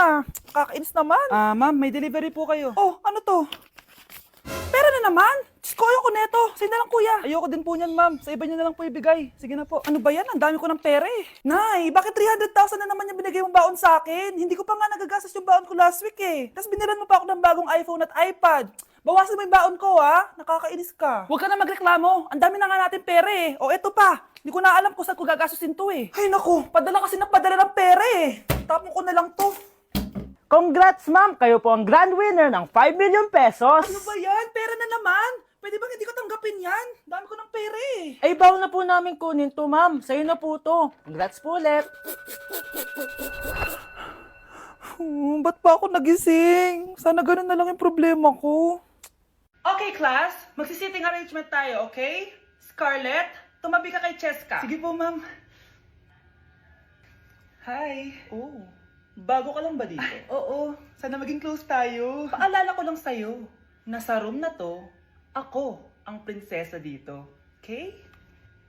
ah. Kakainis naman. Ma'am, may delivery po kayo. Oh, ano to? Pera na naman? Diyos ko, ayoko neto. Sa'yo na lang, kuya. Ayoko din po niyan, ma'am. Sa iba niyo na lang po ibigay. Sige na po. Ano ba yan? Ang dami ko ng pera eh. Nay, bakit 300,000 na naman yung binigay mong baon sa akin? Hindi ko pa nga nagagastos yung baon ko last week eh. Tapos binilan mo pa ako ng bagong iPhone at iPad. Bawasan mo yung baon ko ha. Nakakainis ka. Huwag ka na magreklamo. Ang dami na nga natin pera eh. O eto pa. Hindi ko na alam kung saan ko gagastusin to eh. Ay naku, padala kasi ng padala ng pera eh. Tapon ko na lang to. Congrats, ma'am! Kayo po ang grand winner ng 5 million pesos! Ano ba yan? Pera na naman. Pwede ba hindi ko tanggapin yan? Dami ko ng pera eh. Ay, bawal na po namin kunin to, ma'am. Sa'yo na po to. Congrats po ulit. Ba't pa ako nagising? Sana ganun na lang yung problema ko. Okay, class. Magsisitting arrangement tayo, okay? Scarlett, tumabi ka kay Cheska. Sige po, ma'am. Hi. Oh, bago ka lang ba dito? Oo. Sana maging close tayo. Paalala ko lang sa'yo, na sa room na to, ako ang prinsesa dito. Okay?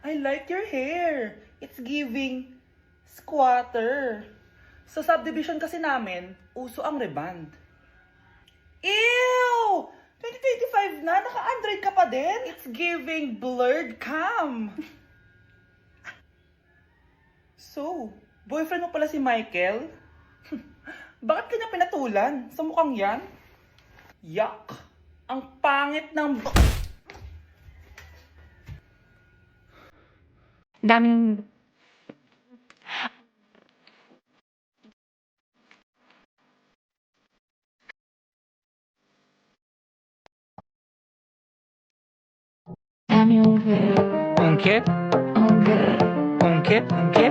I like your hair. It's giving squatter. Sa subdivision kasi namin, uso ang reband. Ew! 2025 na, naka-Android ka pa din? It's giving blurred cam. So, boyfriend mo pala si Michael? Bakit kanya pinatulan? Sa mukhang yan? Yuck! Ang pangit ng... Daming... Unke? Unke? Unke?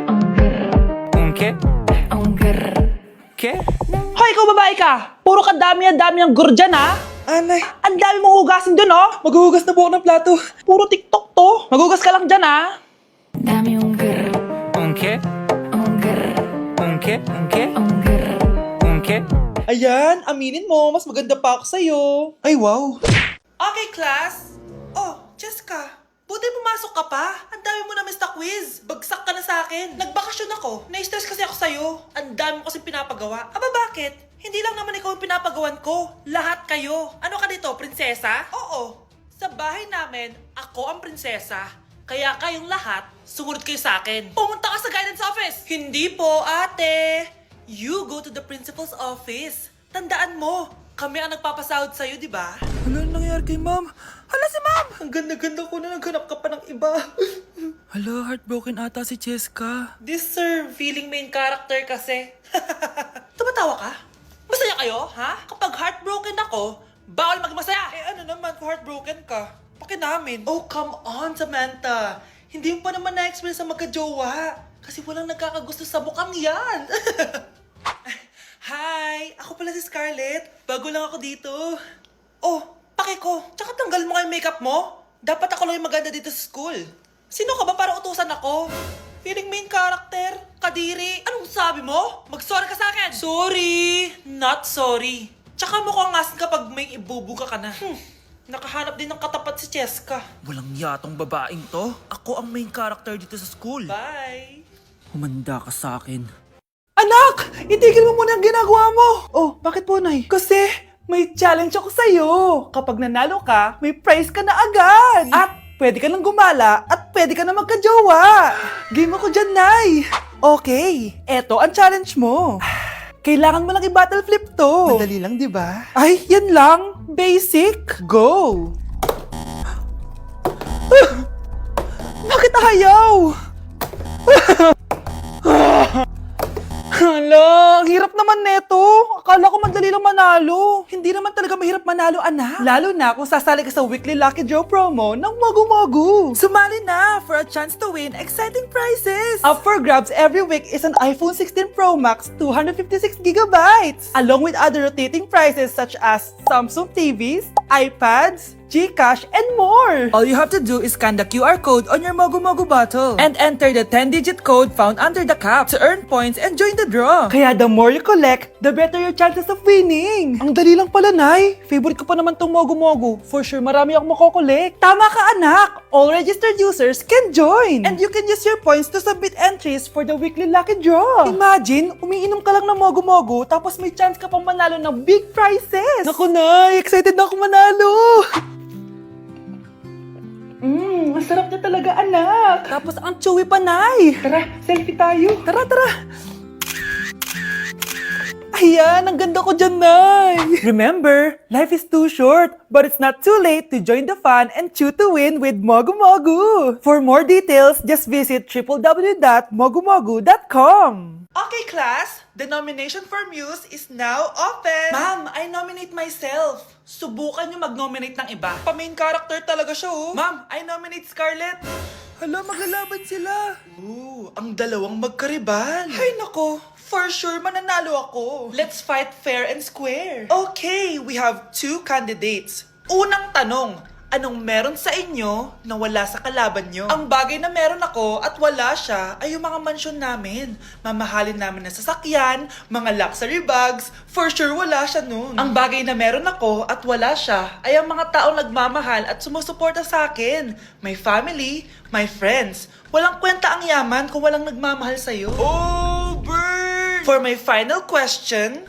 Unke? Ke? Hoy, ikaw babae ka! Puro ka dami ang gurdyan ha! Anay, Ang dami mong hugasin dun oh! maghuhugas na po ako ng plato. Puro TikTok to! Maghugas ka lang dyan ha! Unke? Unke? Unke? Unke? Ayan, aminin mo, mas maganda pa ako sa'yo. Ay, wow. Okay, class! Oh, Cheska! Buti pumasok ka pa. Ang dami mo na miss na quiz. Bagsak ka na sa akin. Nagbakasyon ako. Na-stress kasi ako sa'yo. Ang dami mo kasi pinapagawa. Aba bakit? Hindi lang naman ikaw yung pinapagawan ko. Lahat kayo. Ano ka dito, prinsesa? Oo. Sa bahay namin, ako ang prinsesa. Kaya kayong lahat, sumunod kayo sa akin. Pumunta ka sa guidance office. Hindi po, ate. You go to the principal's office. Tandaan mo, kami ang nagpapasahod sa'yo, di ba? Ano nangyayari kay ma'am? Hala si ma'am! Ang ganda-ganda ko na naghanap ka pa ng iba. Hala, heartbroken ata si Cheska. This sir, feeling main character kasi. Tumatawa ka? Masaya kayo, ha? Kapag heartbroken ako, bawal maging masaya. Eh ano naman kung heartbroken ka? Pakinamin. Oh, come on, Samantha. Hindi mo pa naman na-experience ang magka-jowa. Kasi walang nagkakagusto sa mukhang yan. Hi! Ako pala si Scarlett. Bago lang ako dito. Oh, pake ko. Tsaka tanggal mo nga yung makeup mo. Dapat ako lang yung maganda dito sa school. Sino ka ba para utusan ako? Feeling main character? Kadiri? Anong sabi mo? Mag-sorry ka sa akin. Sorry! Not sorry. Tsaka mukhang asin kapag may ibubuga ka na. Nakahanap din ng katapat si Cheska. Walang yatong babaeng to. Ako ang main character dito sa school. Bye! Humanda ka sa akin. Anak! Itigil mo muna ang ginagawa mo! Oh, bakit po, Nay? Kasi may challenge ako sa'yo. Kapag nanalo ka, may prize ka na agad. At pwede ka nang gumala at pwede ka na magka-jowa. Game ako dyan, Nay. Okay, eto ang challenge mo. Kailangan mo lang i-battle flip to. Madali lang, di ba? Ay, yan lang. Basic. Go! Bakit ayaw? Hala, ang hirap naman neto. Akala ko madali lang manalo. Hindi naman talaga mahirap manalo, anak. Lalo na kung sasali ka sa weekly Lucky Draw promo ng Mogu-Mogu. Sumali na for a chance to win exciting prizes. Up for grabs every week is an iPhone 16 Pro Max 256GB, along with other rotating prizes such as Samsung TVs, iPads, GCash, and more! All you have to do is scan the QR code on your Mogu Mogu bottle and enter the 10-digit code found under the cap to earn points and join the draw. na. Kaya the more you collect, the better your chances of winning. Ang dali lang pala, Nay. Favorite ko pa naman tong Mogu-Mogu. For sure, marami akong makokolekt. Tama ka, anak. All registered users can join. And you can use your points to submit entries for the weekly lucky draw. Imagine, umiinom ka lang ng Mogu-Mogu, tapos may chance ka pang manalo ng big prizes. Naku, Nay. Excited na ako manalo. Masarap niya talaga, anak. Tapos ang chewy pa, Nay. Tara, selfie tayo. Tara, tara. Ayan, ang ganda ko dyan, Nay. Remember, life is too short, but it's not too late to join the fun and chew to win with Mogu Mogu. For more details, just visit www.mogumogu.com. Okay, class. The nomination for Muse is now open. Ma'am, I nominate myself. Subukan niyo mag-nominate ng iba. Pa-main character talaga siya, oh. Ma'am, I nominate Scarlett. Hala, maglalaban sila. Ooh, ang dalawang magkaribal. Ay nako, for sure mananalo ako. Let's fight fair and square. Okay, we have 2 candidates. Unang tanong, anong meron sa inyo na wala sa kalaban nyo? Ang bagay na meron ako at wala siya ay yung mga mansyon namin. Mamahalin namin na sasakyan, mga luxury bags, for sure wala siya nun. Ang bagay na meron ako at wala siya ay ang mga taong nagmamahal at sumusuporta sa akin. My family, my friends. Walang kwenta ang yaman kung walang nagmamahal sa'yo. Oh, burn! For my final question,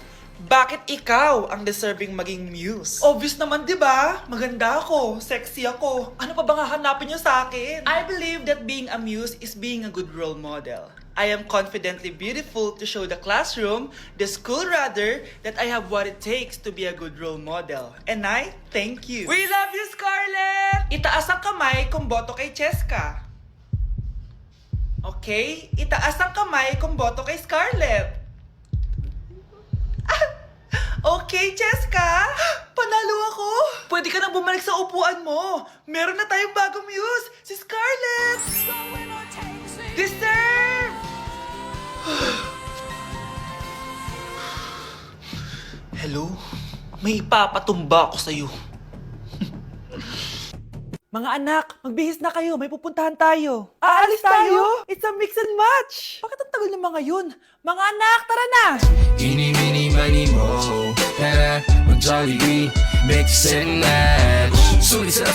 bakit ikaw ang deserving maging muse? Obvious naman, di ba? Maganda ako, sexy ako. Ano pa bang hahanapin niyo sa akin? I believe that being a muse is being a good role model. I am confidently beautiful to show the classroom, the school rather, that I have what it takes to be a good role model. And I thank you. We love you, Scarlett! Itaas ang kamay kung boto kay Cheska. Okay? Itaas ang kamay kung boto kay Scarlett. Okay, Cheska! Panalo ako! Pwede ka nang bumalik sa upuan mo! Meron na tayong bagong muse! Si Scarlett! Deserve! Hello? May ipapatumba ako sa'yo. Mga anak, magbihis na kayo. May pupuntahan tayo. Aalis tayo? It's a mix and match. Bakit ang tagal ng mga yun? Mga anak, tara na! Eeny, meeny, miny, mo. Tara, mag-Jollibee, mix and match. Sulit sarap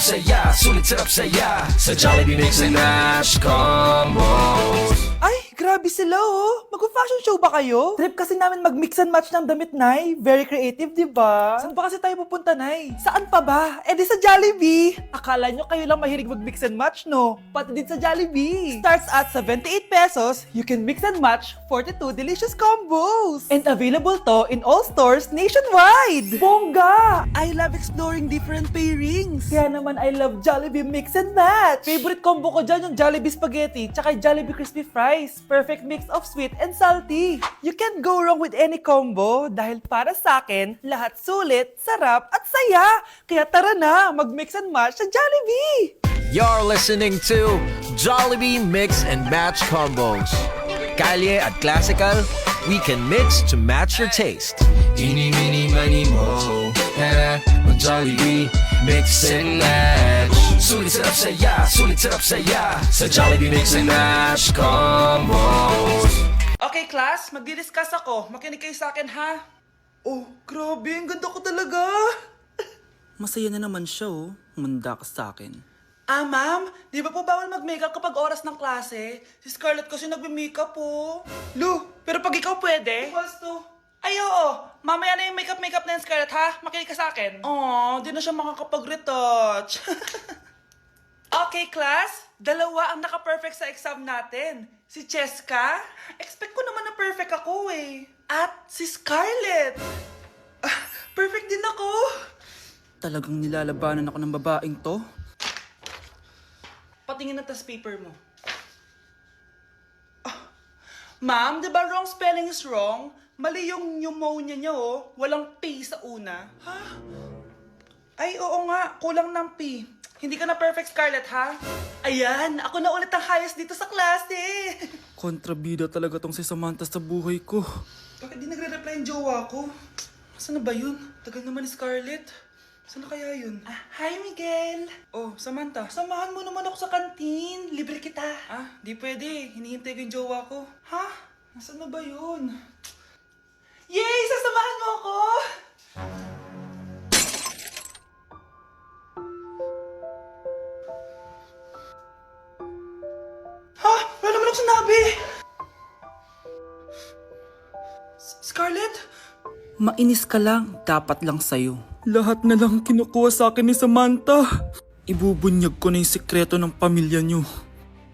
saya. Sa Jollibee mix and match combos. Ay, grabe sila oh. Mag-fashion show ba kayo? Trip kasi namin mag-mix and match ng damit, Nay. Very creative, di ba? Saan ba kasi tayo pupunta, Nay? Saan pa ba? Eh di sa Jollibee. Akala nyo kayo lang mahilig mag-mix and match, no? Pati din sa Jollibee. Starts at 78 pesos, you can mix and match 42 delicious combos. And available to in all stores nationwide. Bongga! I love exploring different pairings. Kaya naman I love Jollibee mix and match. Favorite combo ko dyan yung Jollibee spaghetti tsaka Jollibee crispy fries. Perfect mix of sweet and salty. You can't go wrong with any combo dahil para sa akin, lahat sulit, sarap at saya. Kaya tara na, mag-mix and match sa Jollibee! You're listening to Jollibee Mix and Match Combos. Kalye at classical, we can mix to match your taste. Eeny, meeny, miny, mo. Tara, mag-Jollibee, mix and match. Sulit sarap saya. Sa Jollibee mix and match combos. Okay, class, magdi-discuss ako. Makinig kayo sa akin, ha? Oh, grabe, ang ganda ko talaga. Masaya na naman siya, oh. Humanda ka sa akin. Ah, ma'am, di ba po bawal mag-makeup kapag oras ng klase? Si Scarlett kasi nagme-makeup po. Lu, pero pag ikaw pwede? Basto. Ay, oo. Mamaya na yung makeup na yung Scarlett, ha? Makinig ka sa akin. Di na siya makakapag-retouch. Okay, class. 2 ang naka-perfect sa exam natin. Si Cheska. Expect ko naman na perfect ako, eh. At si Scarlett. Perfect din ako. Talagang nilalabanan ako ng babaeng to. Patingin na tas paper mo. Ma'am, di ba wrong spelling is wrong? Mali yung pneumonia niya, oh. Walang P sa una. Ha? Ay, oo nga. Kulang ng P. Hindi ka na perfect, Scarlett, ha? Ayan, ako na ulit ang highest dito sa klase. Kontrabida talaga tong si Samantha sa buhay ko. Bakit di nagre-reply yung jowa ko? Saan na ba yun? Tagal naman ni Scarlett. Saan na kaya yun? Hi, Miguel! Oh, Samantha, samahan mo naman ako sa kantin. Libre kita. Di pwede. Hinihintay ko yung jowa ko. Ha? Nasaan na ba yun? Yay! Sasamahan mo ako! Ha? Wala naman ako sinabi! Scarlett? Mainis ka lang, dapat lang sa'yo. Lahat na lang kinukuha sa akin ni Samantha. Ibubunyag ko na yung sekreto ng pamilya niyo.